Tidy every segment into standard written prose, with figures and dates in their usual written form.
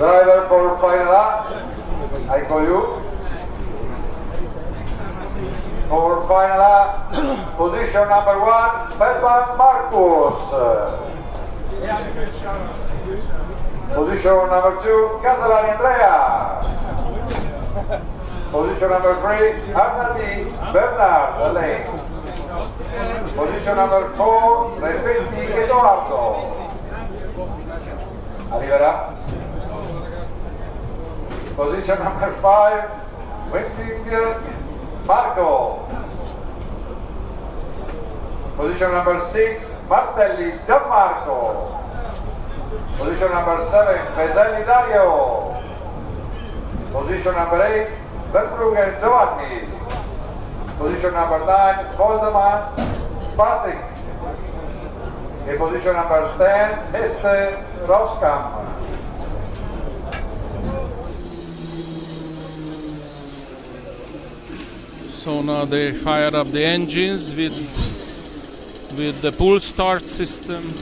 Driver for final lap, I call you. For final lap, position number 1, Stefan Marcus. Position number 2, Catalani Andrea. Position number 3, Arnaldi Bernard Lane. Position number 4, Refetti Edoardo. Arriverà. Position number 5, Westingfield Marco. Position number 6, Martelli Gianmarco. Position number 7, Peselli Dario. Position number 8, Verbruggen Giovanni. Position number 9, Voldeman Patrick. And position number 10, Hesse Roskam. So now they fire up the engines with the pull start system.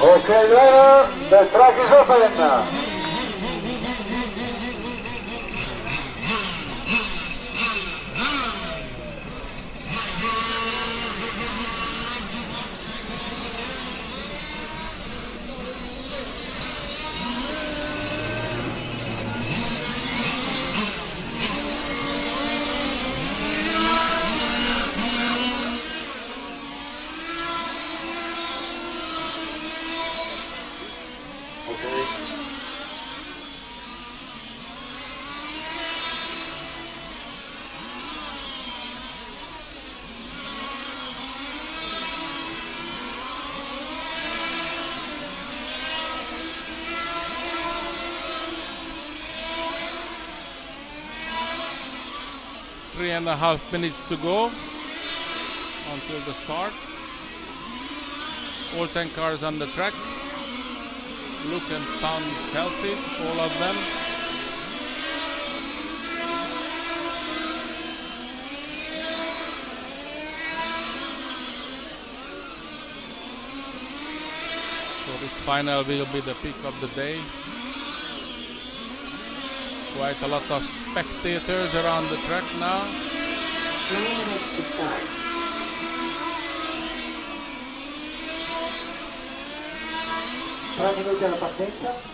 Okay, driver, the track is open. Three and a half minutes to go until the start. All 10 cars on the track. Look and sound healthy, all of them. So this final will be the peak of the day. Quite a lot of spectators around the track now. 3 minutes to start. Minuti alla partenza.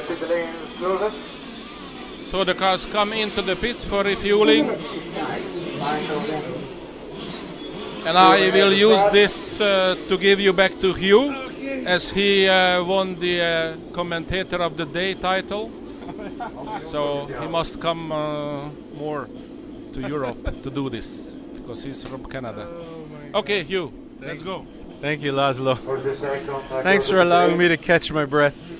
Pit lane closed. So the cars come into the pit for refueling. And I will use this to give you back to Hugh, as he won the Commentator of the Day title. So he must come more to Europe to do this, because he's from Canada. Okay, Hugh, let's go. Thank you, Laszlo. Thanks for allowing me to catch my breath.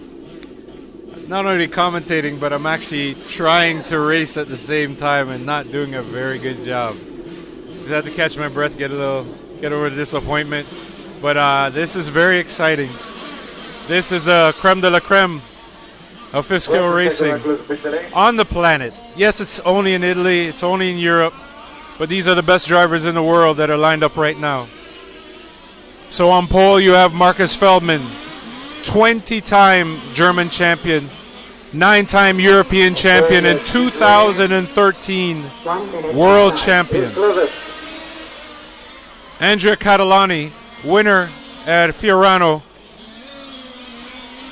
Not only commentating, but I'm actually trying to race at the same time and not doing a very good job. Just had to catch my breath, get over the disappointment. But this is very exciting. This is a creme de la creme of fifth scale racing on the planet. Yes, it's only in Italy, it's only in Europe, but these are the best drivers in the world that are lined up right now. So on pole you have Marcus Feldman, 20-time German champion, 9-time European champion, and 2013 world champion. Andrea Catalani, winner at Fiorano.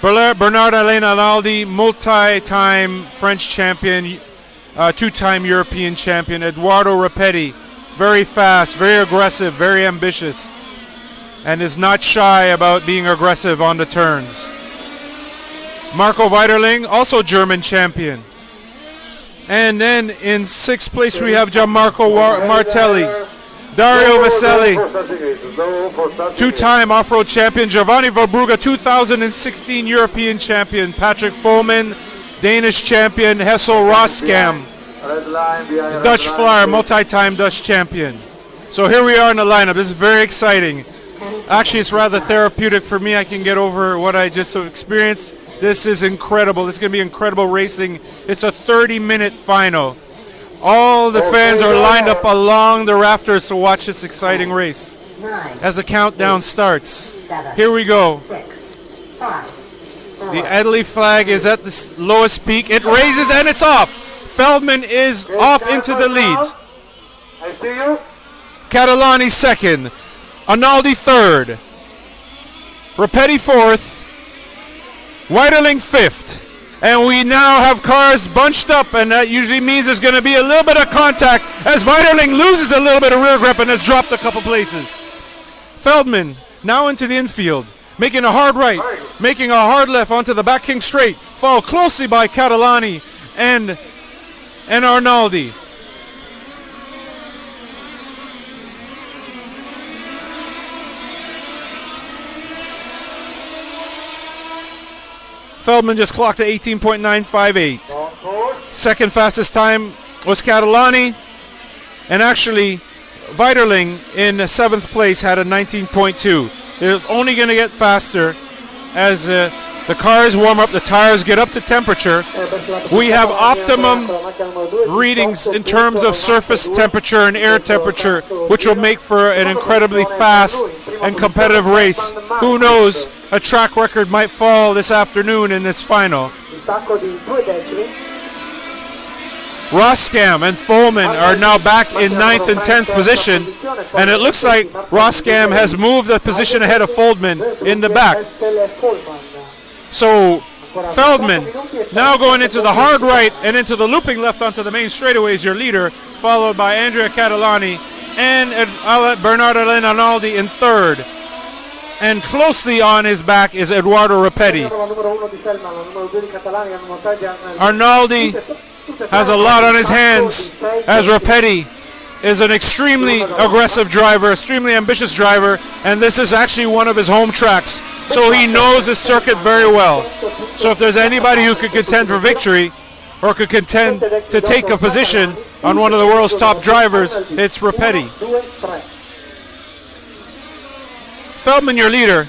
Bernard Alain Arnaldi, multi-time French champion, 2-time European champion. Eduardo Rapetti, very fast, very aggressive, very ambitious, and is not shy about being aggressive on the turns. Marco Weiterling, also German champion. And then in 6th place we have Gianmarco Martelli, Dario Veseli, two-time off-road champion, Giovanni Verbrugge, 2016 European champion, Patrick Follman, Danish champion, Hessel Roskam, Dutch Flyer, multi-time Dutch champion. So here we are in the lineup. This is very exciting. Actually, it's rather therapeutic for me. I can get over what I just experienced. This is incredible. This is going to be incredible racing. It's a 30-minute final. All the fans are lined up along the rafters to watch this exciting race as the countdown starts. Here we go. The Italy flag is at the lowest peak. It raises and it's off. Feldman is off into the lead. I see you. Catalani second. Arnaldi third. Rapetti fourth. Weiterling fifth. And we now have cars bunched up, and that usually means there's going to be a little bit of contact as Weiterling loses a little bit of rear grip and has dropped a couple places. Feldman now into the infield, making a hard right, making a hard left onto the back king straight, followed closely by Catalani and Arnaldi. Feldman just clocked at 18.958. Second fastest time was Catalani, and actually Weiterling in 7th place had a 19.2. They're only going to get faster as the cars warm up, the tires get up to temperature. We have optimum readings in terms of surface temperature and air temperature, which will make for an incredibly fast and competitive race. Who knows? A track record might fall this afternoon in this final. Roskam and Follman are now back in 9th and 10th position, and it looks like Roskam has moved the position ahead of Follman in the back. So Feldman now going into the hard right and into the looping left onto the main straightaway is your leader, followed by Andrea Catalani and Bernardo Arnaldi in third. And closely on his back is Eduardo Rapetti. Arnaldi has a lot on his hands as Rapetti is an extremely aggressive driver, extremely ambitious driver, and this is actually one of his home tracks. So he knows the circuit very well. So if there's anybody who could contend for victory or could contend to take a position on one of the world's top drivers, it's Rapetti. Feldman, your leader,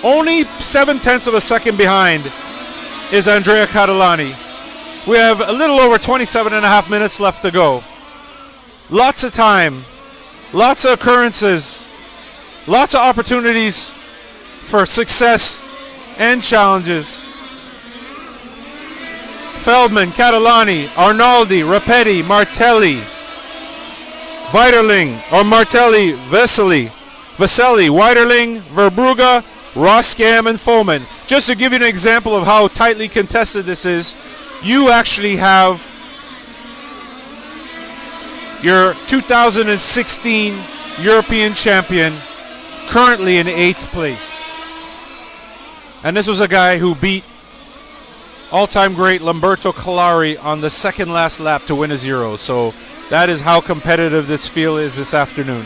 only 0.7 of a second behind is Andrea Catalani. We have a little over 27.5 minutes left to go. Lots of time, lots of occurrences, lots of opportunities for success and challenges. Feldman, Catalani, Arnaldi, Rapetti, Martelli, Weiterling, or Martelli, Veseli, Weiterling, Verbrugge, Roskam, and Follman. Just to give you an example of how tightly contested this is, you actually have your 2016 European champion currently in 8th place. And this was a guy who beat all-time great Lamberto Collari on the second last lap to win a 0. So that is how competitive this field is this afternoon.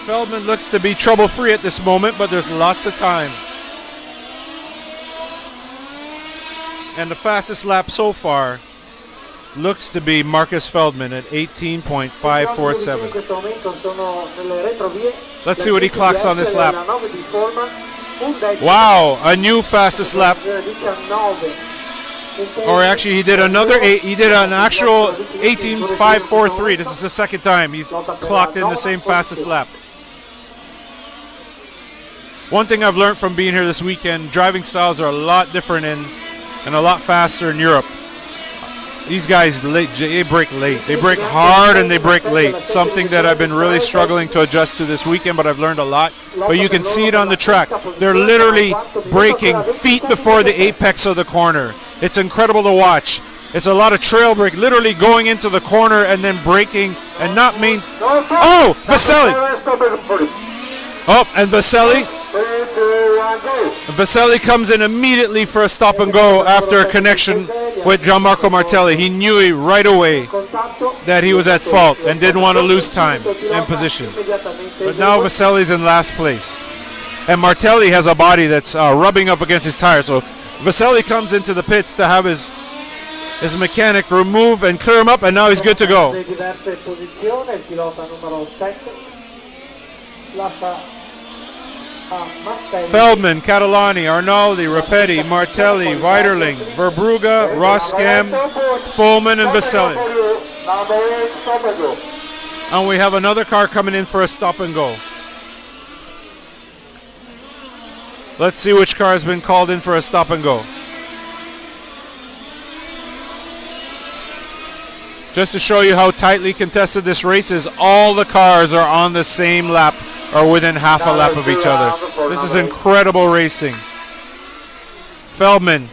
Feldman looks to be trouble-free at this moment, but there's lots of time. And the fastest lap so far looks to be Marcus Feldman at 18.547. Let's see what he clocks on this lap. Wow, a new fastest lap. Or actually, he did another 8. He did an actual 18.543. This is the second time he's clocked in the same fastest lap. One thing I've learned from being here this weekend, driving styles are a lot different and a lot faster in Europe. These guys, they brake late. They brake hard and they brake late. Something that I've been really struggling to adjust to this weekend, but I've learned a lot. But you can see it on the track. They're literally braking feet before the apex of the corner. It's incredible to watch. It's a lot of trail brake, literally going into the corner and then braking and not main. Oh, Vaselli! Oh, and Vaselli. 3, 2, 1, go. Vaselli comes in immediately for a stop and go after a connection with Gianmarco Martelli. He knew right away that he was at fault and didn't want to lose time and position. But now Vaselli's in last place. And Martelli has a body that's rubbing up against his tire. So Vaselli comes into the pits to have his mechanic remove and clear him up, and now he's good to go. Feldman, Catalani, Arnaldi, Rapetti, Martelli, Weiderling, Verbrugge, Roskam, Follman, and Vaselli. Number 8, stop and go. And we have another car coming in for a stop and go. Let's see which car has been called in for a stop and go. Just to show you how tightly contested this race is, all the cars are on the same lap or within half a lap of each other. This is incredible racing. Feldman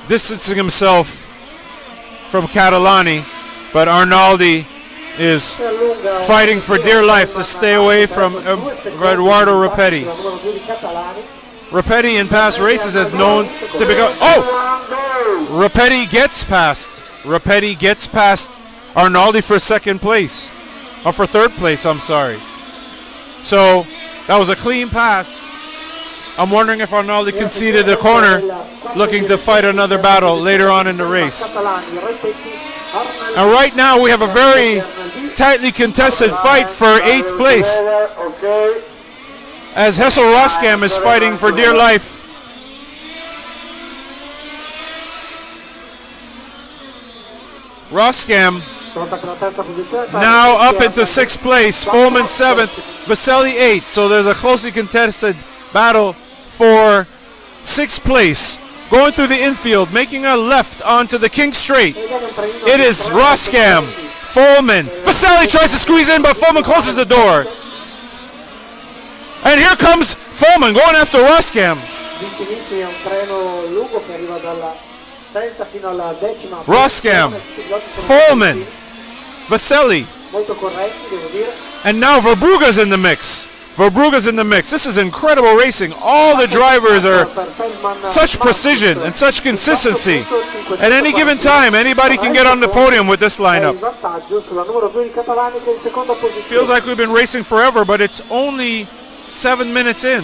distancing himself from Catalani, but Arnaldi is fighting for dear life to stay away from Eduardo Rapetti. Rapetti in past races has known to become... Oh! Rapetti gets past. Rapetti gets past Arnaldi for second place. Or for third place, I'm sorry. So, that was a clean pass. I'm wondering if Arnaldi conceded the corner, looking to fight another battle later on in the race. And right now we have a very tightly contested fight for 8th place, as Hessel Roskam is fighting for dear life. Roskam now up into 6th place, Follman 7th, Vaselli 8th. So there's a closely contested battle for 6th place. Going through the infield, making a left onto the King Straight. It is Roskam, Follman. Vaselli tries to squeeze in, but Follman closes the door. And here comes Follman going after Roskam. Roskam, Follman, Vaselli, and now Verbrugge's in the mix. Verbrugge's in the mix. This is incredible racing. All the drivers are such precision and such consistency. At any given time, anybody can get on the podium with this lineup. Feels like we've been racing forever, but it's only 7 minutes in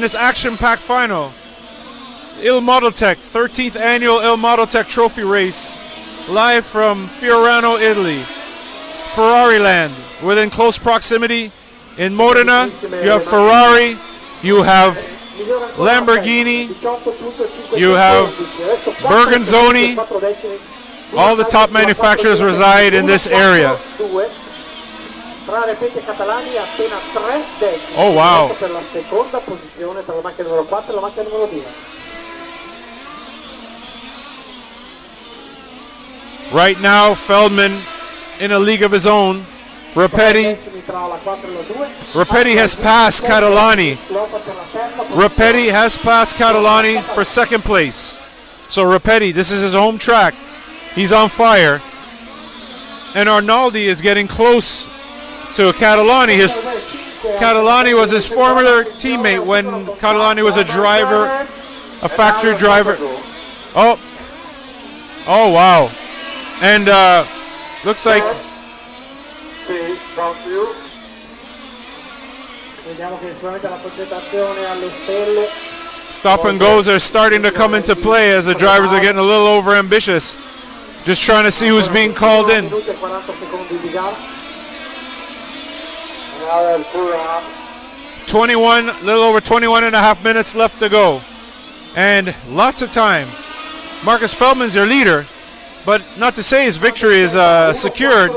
this action-packed final. Il Modeltek, 13th annual Il Modeltek Trophy race, live from Fiorano, Italy. Ferrari land, within close proximity. In Modena, you have Ferrari, you have Lamborghini, you have Bergonzoni. All the top manufacturers reside in this area. Oh, wow. Right now, Feldman in a league of his own. Rapetti has passed Catalani. Rapetti has passed Catalani for second place. So Rapetti, this is his home track. He's on fire. And Arnaldi is getting close to Catalani. Catalani was his former teammate when Catalani was a driver, a factory driver. Oh wow. And looks like stop and goes are starting to come into play as the drivers are getting a little over ambitious. Just trying to see who's being called in. 21, a little over 21 and a half minutes left to go. And lots of time. Marcus Feldman's your leader, but not to say his victory is secured,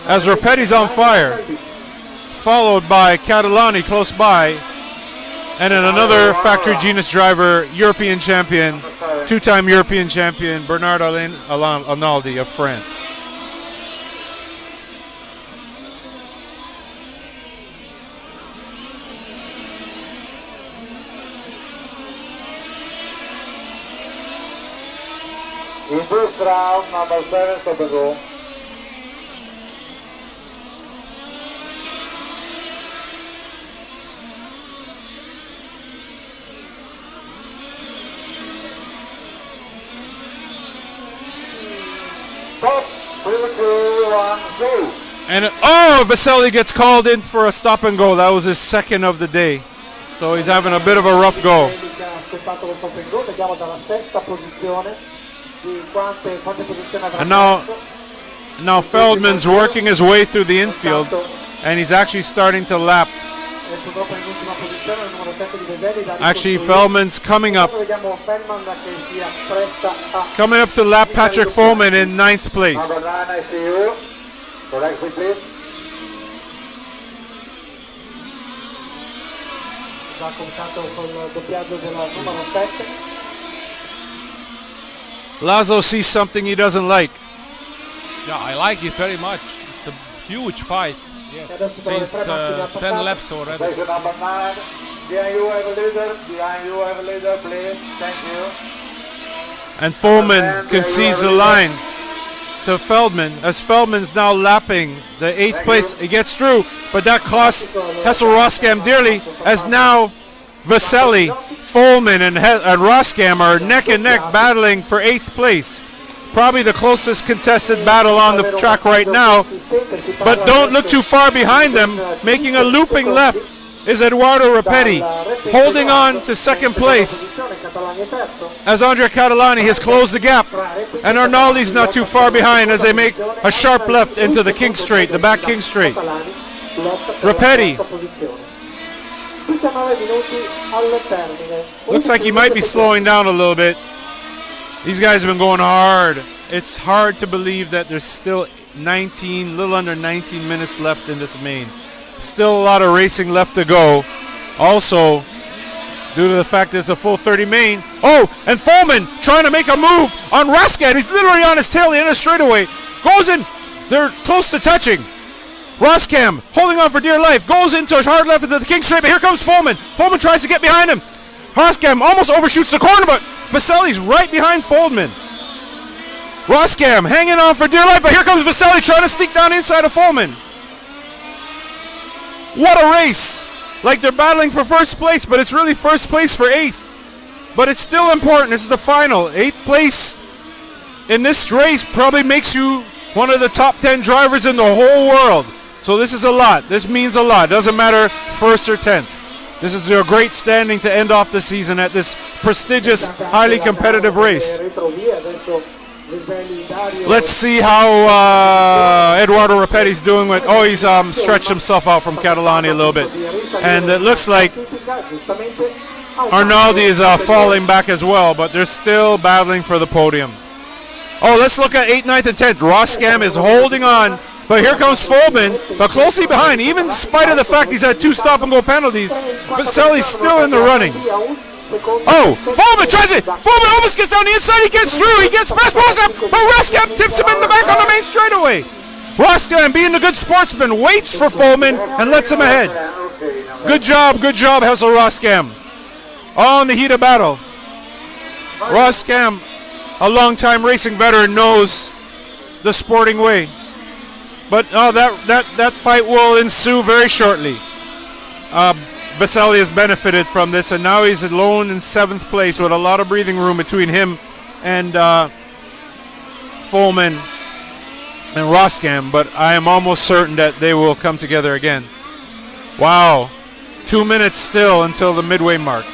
as Rapetti's on fire, followed by Catalani close by, and then another factory genus driver, European champion, two-time European champion, Bernard Arnaldi of France. first round, number 7, stop and go. Stop, 3, 2, 1, go. And oh, Vasily gets called in for a stop and go. That was his second of the day. So he's having a bit of a rough go. And now Feldman's working his way through the infield, and he's actually starting to lap. Actually, Feldman's coming up to lap Patrick Follman in 9th place. Number 9, I see you. Correct me, please. Lazo sees something he doesn't like. Yeah, I like it very much. It's a huge fight. Yes. Since 10 laps already. Station number 9. Behind you have a leader. Behind you have a leader, please. Thank you. And Follman concedes the line to Feldman, as Feldman's now lapping the 8th place. He gets through, but that costs Hessel Roskam dearly, as now Vasily, Follman, and Roskam are neck and neck battling for 8th place. Probably the closest contested battle on the track right now, but don't look too far behind them. Making a looping left is Edoardo Rapetti, holding on to 2nd place, as Andrea Catalani has closed the gap, and Arnaldi's not too far behind as they make a sharp left into the King Straight, the back King Straight. Rapetti looks like he might be slowing down a little bit. These guys have been going hard. It's hard to believe that there's still little under 19 minutes left in this main. Still a lot of racing left to go. Also, due to the fact that it's a full 30 main. Oh, and Follman trying to make a move on Raskat. He's literally on his tail, the end of the straightaway. Goes in. They're close to touching. Roskam holding on for dear life. Goes into a hard left into the King Straight, but here comes Follman. Follman tries to get behind him. Roskam almost overshoots the corner, but Vasely's right behind Follman. Roskam hanging on for dear life, but here comes Vasily trying to sneak down inside of Follman. What a race! Like they're battling for 1st place, but it's really 1st place for 8th. But it's still important. This is the final. 8th place in this race probably makes you one of the top 10 drivers in the whole world. So this is a lot. This means a lot. Doesn't matter 1st or 10th. This is a great standing to end off the season at this prestigious, highly competitive race. Let's see how Edoardo Rapetti's doing with. Oh, he's stretched himself out from Catalani a little bit, and it looks like Arnaldi is falling back as well. But they're still battling for the podium. Oh, let's look at 8th, 9th, and 10th. Roskam is holding on, but here comes Follman, but closely behind. Even in spite of the fact he's had 2 stop-and-go penalties, Vasely's still in the running. Oh, Follman tries it. Follman almost gets on the inside. He gets through. He gets past Roskam, but Roskam tips him in the back on the main straightaway. Roskam, being the good sportsman, waits for Follman and lets him ahead. Good job, Hessel Roskam. All in the heat of battle. Roskam, a long-time racing veteran, knows the sporting way. But that fight will ensue very shortly. Vasily has benefited from this, and now he's alone in 7th place with a lot of breathing room between him and Follman and Roskam, but I am almost certain that they will come together again. Wow. 2 minutes still until the midway mark.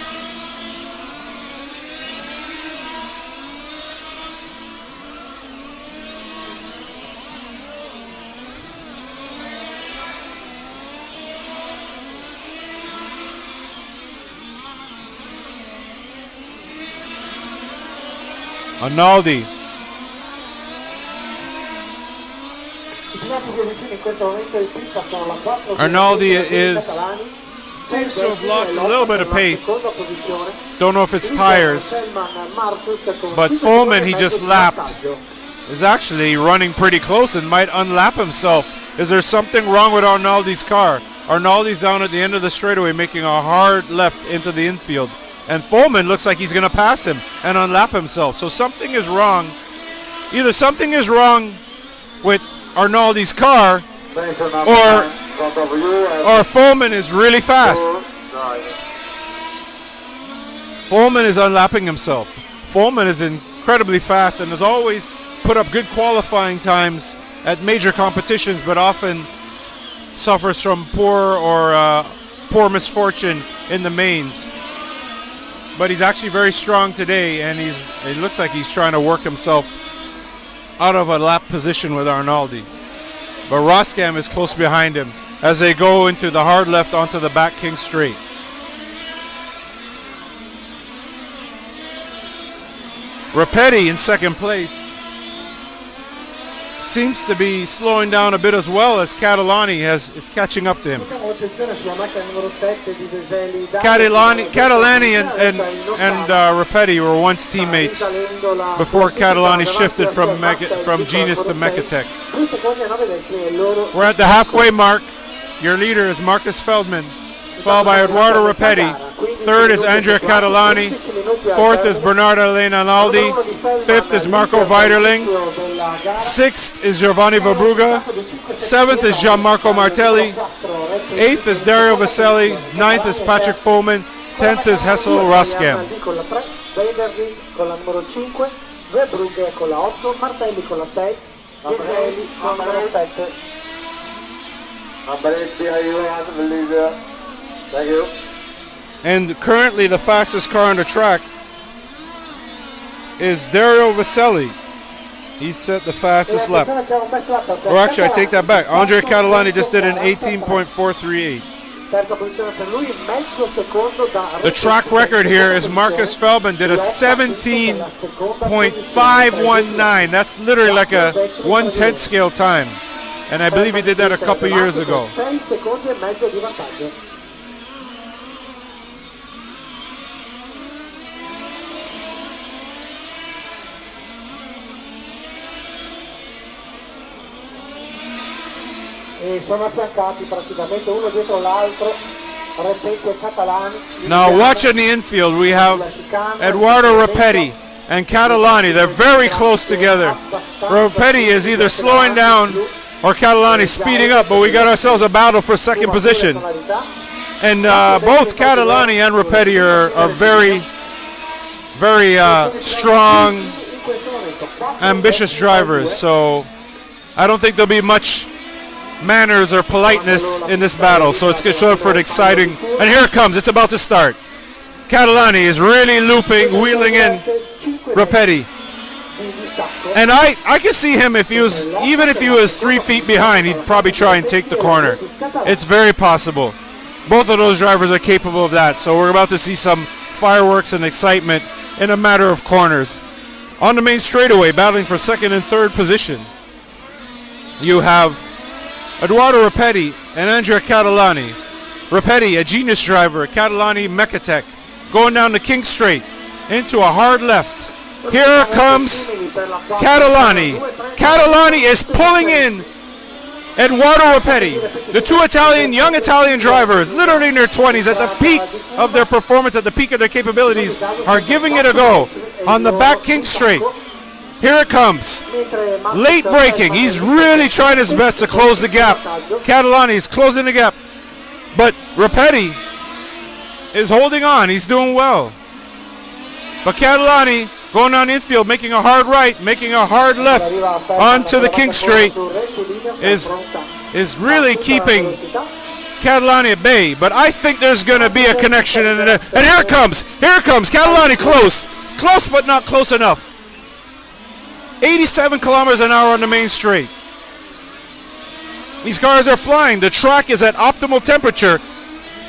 Arnaldi. Arnaldi seems to have lost a little bit of pace. Don't know if it's tires. But Follman, he just lapped, is actually running pretty close and might unlap himself. Is there something wrong with Arnaldi's car? Arnaldi's down at the end of the straightaway making a hard left into the infield. And Follman looks like he's going to pass him and unlap himself. So something is wrong either something is wrong with Arnaldi's car, or Foreman is really fast. Foreman is unlapping himself. Foreman is incredibly fast and has always put up good qualifying times at major competitions, but often suffers from poor misfortune in the mains. But he's actually very strong today, and it looks like he's trying to work himself out of a lap position with Arnaldi. But Roskam is close behind him as they go into the hard left onto the back King Straight. Rapetti in second place. Seems to be slowing down a bit as well as Catalani is catching up to him. Catalani and Rapetti were once teammates before Catalani shifted from Genus to Modeltek. We're at the halfway mark. Your leader is Marcus Feldman, followed by Eduardo Rapetti. Third is Andrea Catalani. Fourth is Bernardo Arnaldi. Fifth is Marco Weiderling. Sixth is Giovanni Verbruga. Seventh is Gianmarco Martelli. Eighth is Dario Vaselli. Ninth is Patrick Foreman. 10th is Hessel Roskam. Thank you. And currently the fastest car on the track is Dario Vaselli. He set the fastest lap. Or actually, I take that back. Andrea Catalani just did an 18.438. The track record here is Marcus Feldman did a 17.519. That's literally like a 1/10 scale time. And I believe he did that a couple years ago. Sono affiancati praticamente uno dietro l'altro, Rapetti e Catalani. Now watch in the infield, we have Eduardo Rapetti and Catalani. They're very close together. Rapetti is either slowing down or Catalani speeding up, but we got ourselves a battle for second position. And both Catalani and Rapetti are very, very strong, ambitious drivers. So I don't think there'll be much manners or politeness in this battle, so it's going to for an exciting, and here it comes, it's about to start. Catalani is really looping, wheeling in Rapetti, and I can see him if he was, even if he was 3 feet behind, he'd probably try and take the corner. It's very possible. Both of those drivers are capable of that, so we're about to see some fireworks and excitement in a matter of corners. On the main straightaway, battling for second and third position, you have Eduardo Rapetti and Andrea Catalani. Rapetti, a Genus driver, Catalani Modeltek, going down the King Straight into a hard left. Here comes Catalani. Catalani is pulling in Eduardo Rapetti. The two young Italian drivers, literally in their 20s, at the peak of their performance, at the peak of their capabilities, are giving it a go on the back King Straight. Here it comes. Late braking. He's really trying his best to close the gap. Catalani is closing the gap. But Rapetti is holding on. He's doing well. But Catalani going down infield, making a hard right, making a hard left onto the King Straight is really keeping Catalani at bay. But I think there's going to be a connection. And here it comes. Here it comes. Catalani close. Close but not close enough. 87 kilometers an hour on the main straight. These cars are flying. The track is at optimal temperature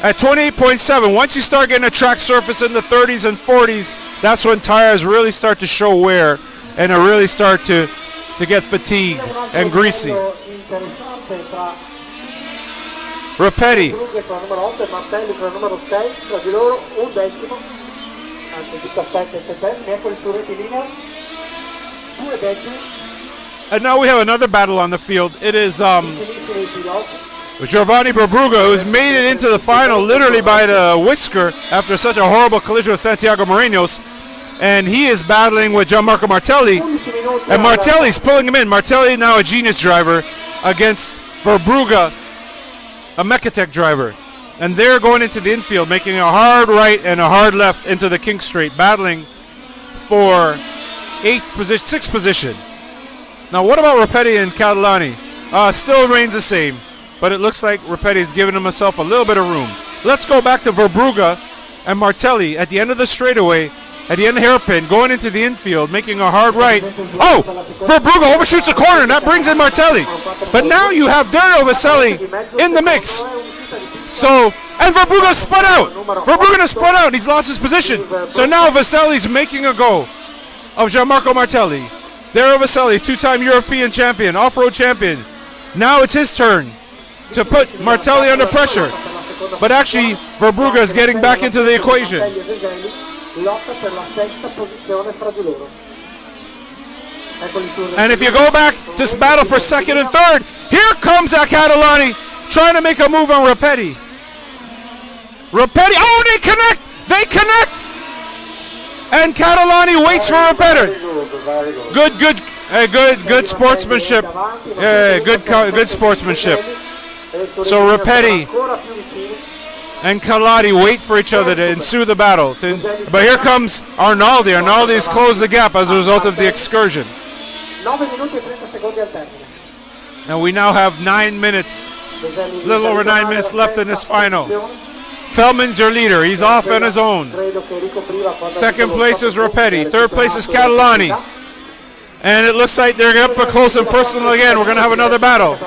at 28.7. Once you start getting a track surface in the 30s and 40s, that's when tires really start to show wear and they really start to get fatigued and greasy. Rapetti. And now we have another battle on the field. It is Giovanni Verbruga, who's made it into the final literally by the whisker after such a horrible collision with Santiago Morenos. and he is battling with Gianmarco Martelli, and Martelli's pulling him in. Martelli now a Genius driver against Verbrugge, a Modeltek driver. And they're going into the infield, making a hard right and a hard left into the King Straight, battling for 6th position. Now, what about Repetti and Catalani? Still remains the same, but it looks like Repetti's giving himself a little bit of room. Let's go back to Verbrugge and Martelli at the end of the straightaway, at the end of the hairpin, going into the infield, making a hard right. Oh! Verbrugge overshoots the corner, and that brings in Martelli. But now you have Dario Vaselli in the mix. So, and Verbrugge spun out. Verbrugge has spun out. He's lost his position. So now Vaselli's making a go of Gianmarco Martelli. Dario Vaselli, 2-time European champion, off-road champion. Now it's his turn to put Martelli under pressure. But actually, Verbrugge is getting back into the equation. And if you go back, this battle for second and third, here comes Catalani trying to make a move on Repetti. Repetti, oh, they connect! They connect! And Catalani waits for Repetti. Good sportsmanship. Yeah, good sportsmanship. So Repetti and Catalani wait for each other to ensue the battle. But here comes Arnaldi. Arnaldi has closed the gap as a result of the excursion. And we now have 9 minutes, a little over 9 minutes left in this final. Feldman's your leader. He's off on his own. Second place is Repetti. Third place is Catalani. And it looks like they're up close and personal again. We're going to have another battle.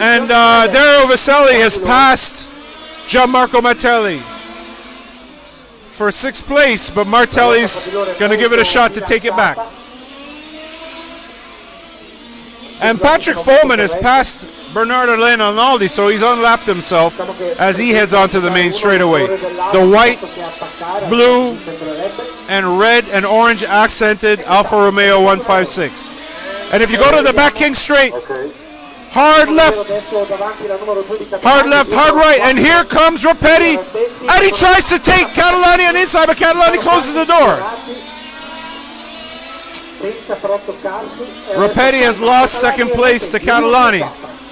And Dario Vaselli has passed Gianmarco Martelli for 6th place, but Martelli's going to give it a shot to take it back. And Patrick Follman has passed Bernardo Arnaldi, so he's unlapped himself as he heads onto the main straightaway. The white, blue, and red and orange accented Alfa Romeo 156. And if you go to the back King Straight, hard left, hard right, and here comes Repetti, and he tries to take Catalani on the inside, but Catalani closes the door. Repetti has lost second place to Catalani.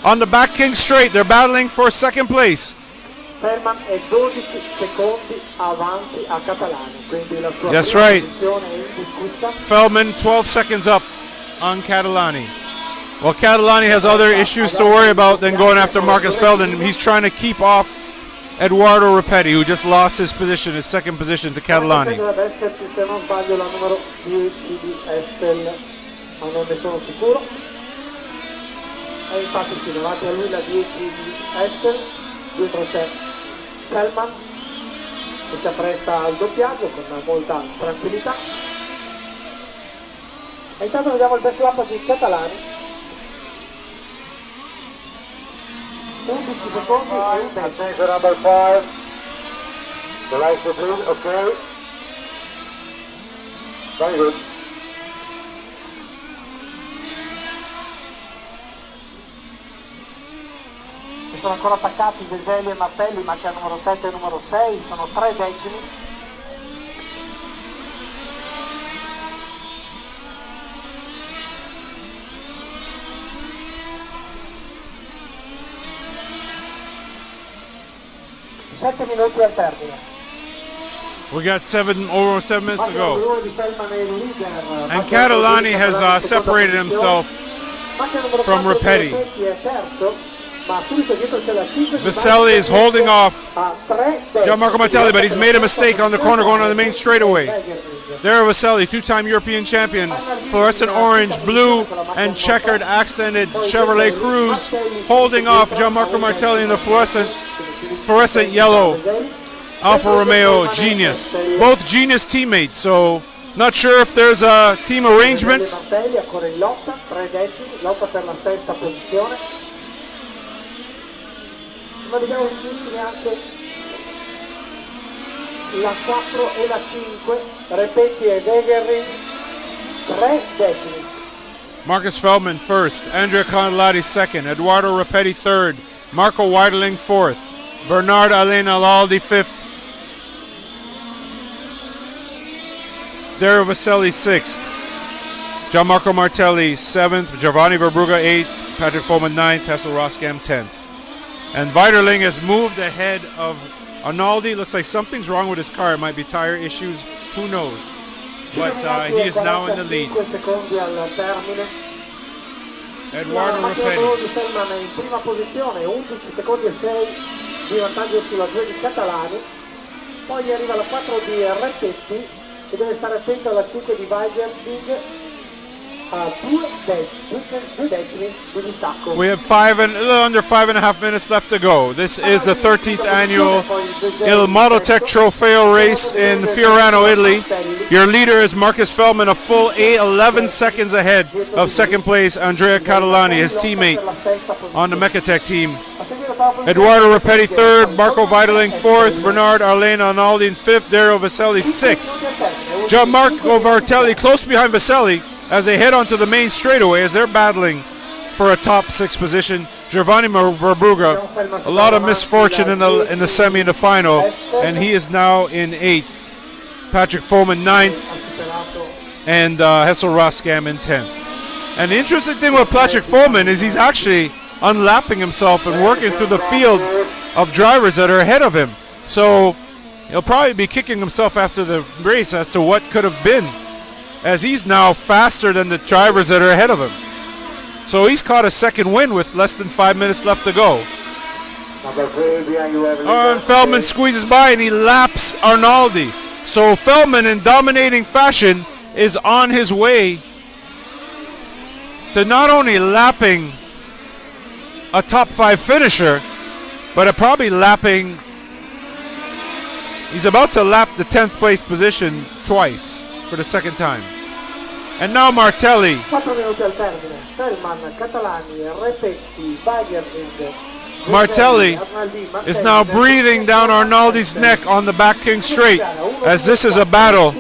On the back King Straight, they're battling for second place. That's right. Feldman 12 seconds up on Catalani. Well, Catalani has other issues to worry about than going after Marcus Feldman. He's trying to keep off Edoardo Repetti, who just lost his position, his second position to Catalani. E infatti sì, davanti a lui la 10 di Estel, dietro c'è Selman che si appresta al doppiaggio con molta tranquillità. E intanto vediamo il best lap di Catalani. 11 secondi e un decimo. Number 5. The lights are blue, okay. Very good. Sono ancora attaccati Veseli e Martelli, manca il numero 7 e il numero 6, sono 3 decimi. Sette minuti al termine. We got over 7 minutes to go. And Catalani has separated himself from Repetti. Vaselli is holding off Gianmarco Martelli, but he's made a mistake on the corner going on the main straightaway. There, Vaselli, 2-time European champion, fluorescent orange, blue, and checkered accented Chevrolet Cruze, holding off Gianmarco Martelli in the fluorescent yellow Alfa Romeo Genius. Both Genius teammates, so not sure if there's a team arrangement. Ma vediamo anche la 4 e la 5, Repetti e Degerin, 3 decimi. Marcus Feldman first, Andrea Condelati second, Edoardo Repetti third, Marco Weidling fourth, Bernard Alain Alaldi fifth. Dario Vaselli 6th. Gianmarco Martelli 7th. Giovanni Verbrugge 8th. Patrick Follman 9th. Hessel Roskam 10th. And Weiterling has moved ahead of Arnaldi. Looks like something's wrong with his car. It might be tire issues. Who knows? But he is now in the lead. Eduardo Rapetti. Fermano in prima posizione, 11 secondi e 6 di vantaggio sulla 2 di Catalani. Poi arriva la 4 di Rapetti e deve stare attento alla 5 di Weiderding. We have a little under 5.5 minutes left to go. This is the 13th annual Il Modeltek Trofeo race in Fiorano, Italy. Your leader is Marcus Feldman, a full 11 seconds ahead of second place Andrea Catalani, his teammate on the Mecatech team. Eduardo Rapetti third, Marco Weiterling fourth, Bernard Arlene Arnaldi in fifth, Dario Vaselli sixth. Gianmarco Martelli close behind Vaselli as they head onto the main straightaway as they're battling for a top 6 position. Giovanni Verbrugge, a lot of misfortune in the semi and the final, and he is now in 8th. Patrick Follman 9th, and Hessel Roskam in 10th. And the interesting thing with Patrick Follman is he's actually unlapping himself and working through the field of drivers that are ahead of him. So he'll probably be kicking himself after the race as to what could have been, as he's now faster than the drivers that are ahead of him. So he's caught a second win with less than 5 minutes left to go. And Feldman squeezes by and he laps Arnaldi. So Feldman, in dominating fashion, is on his way to not only lapping a top 5 finisher, but probably lapping, he's about to lap the 10th place position twice for the second time. And now Martelli. 4 minuti al termine. Feldman, Catalani, Rapetti, Weiterling. Martelli is now breathing down Arnaldi's neck on the back King Straight, as this is a battle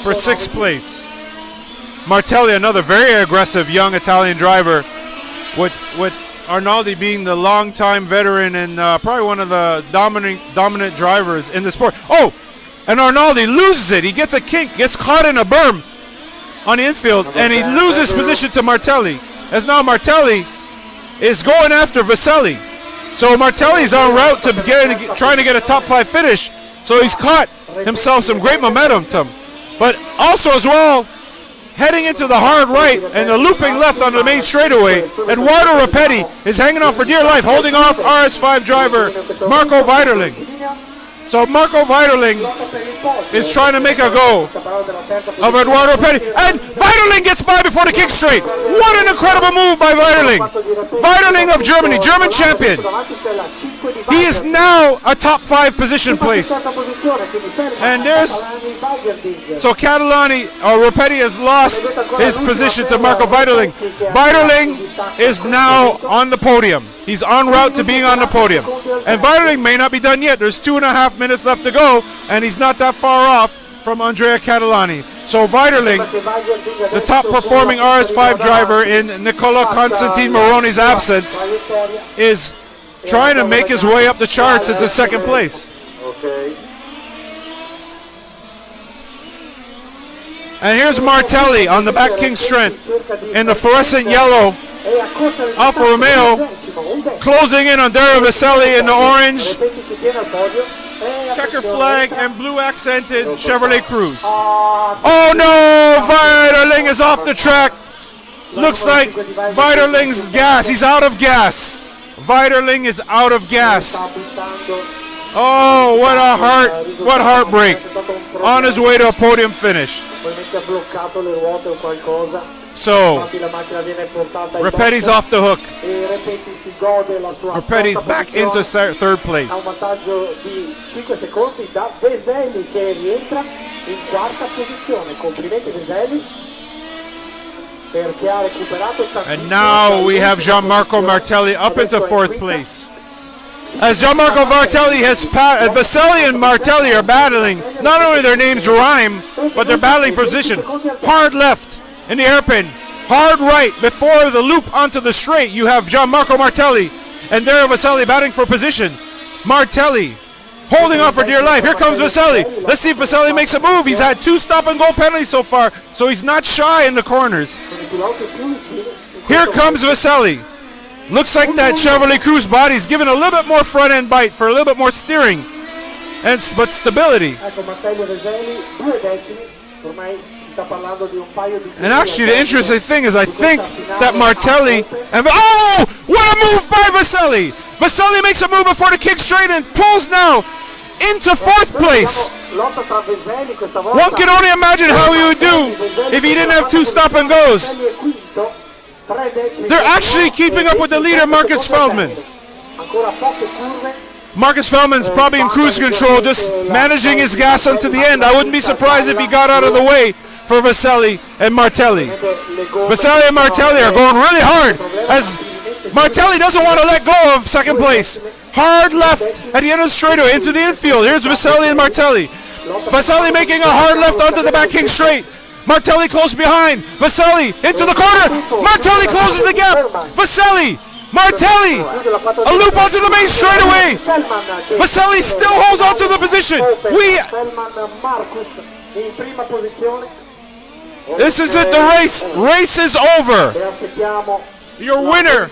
for 6th place. Martelli, another very aggressive young Italian driver, with Arnaldi being the longtime veteran and probably one of the dominant drivers in the sport. Oh! And Arnaldi loses it. He gets a kink, gets caught in a berm on the infield, and he loses position to Martelli. As now Martelli is going after Vaselli. So Martelli's en route to trying to get a top 5 finish. So he's caught himself some great momentum. But also as well, heading into the hard right and the looping left on the main straightaway, Eduardo Rapetti is hanging on for dear life, holding off RS5 driver Marco Weiterling. So Marco Weiterling is trying to make a go of Eduardo Rapetti, and Weiterling gets by before the kick straight. What an incredible move by Weiterling. Weiterling of Germany, German champion. He is now a top 5 position place. And so Catalani, Rapetti has lost his position to Marco Weiterling. Weiterling is now on the podium. He's en route to being on the podium. And Weiterling may not be done yet. There's 2.5 minutes left to go, and he's not that far off from Andrea Catalani. So Weiterling, the top performing RS5 driver in Nicola Constantine Moroni's absence, is trying to make his way up the charts into 2nd place. And here's Martelli on the back King Straight in the fluorescent yellow Alfa Romeo, closing in on Dario Vaselli in the orange checker flag and blue accented Chevrolet Cruze. Oh no, Weiterling is off the track. Looks like Weiterling's gas. He's out of gas. Weiterling is out of gas. Oh, what heartbreak. On his way to a podium finish. So, Rapetti's off the hook. Rapetti's back into 3rd place. And now we have Gianmarco Martelli up into 4th place. As Gianmarco Martelli has Vaselli and Martelli are battling. Not only their names rhyme, but they're battling for position. Hard left in the hairpin. Hard right before the loop onto the straight. You have Gianmarco Martelli and Dario Vaselli batting for position. Martelli holding on for dear life. Here comes Vasselli. Let's see if Vasselli makes a move. He's had 2 stop-and-go penalties so far, so he's not shy in the corners. Here comes Vasselli. Looks like that Chevrolet Cruze body's giving a little bit more front-end bite for a little bit more steering, but stability. And actually, the interesting thing is I think that Martelli and what a move by Vasselli! Vasselli makes a move before the kick straight and pulls now into 4th place. One can only imagine how he would do if he didn't have 2 stop and goes. They're actually keeping up with the leader, Marcus Feldman. Marcus Feldman's probably in cruise control, just managing his gas until the end. I wouldn't be surprised if he got out of the way for Vasselli and Martelli. Vasselli and Martelli are going really hard as Martelli doesn't want to let go of 2nd place. Hard left at the end of the straightaway into the infield. Here's Vasselli and Martelli. Vasselli making a hard left onto the back king straight. Martelli close behind. Vasselli into the corner. Martelli closes the gap. Vasselli, Martelli, a loop onto the main straightaway. Vasselli still holds on to the position. This is it, the race. Race is over. Your winner,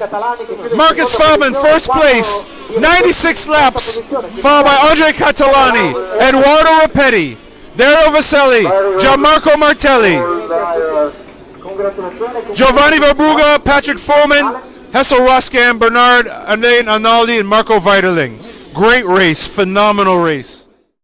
Marcus Feldman, 1st place, 96 laps, followed by Andre Catalani, Eduardo Rapetti, Dario Vasselli, Gianmarco Martelli, Giovanni Verbrugge, Patrick Foreman, Hessel Roskam, Bernard Arnaldi, and Marco Weiterling. Great race, phenomenal race.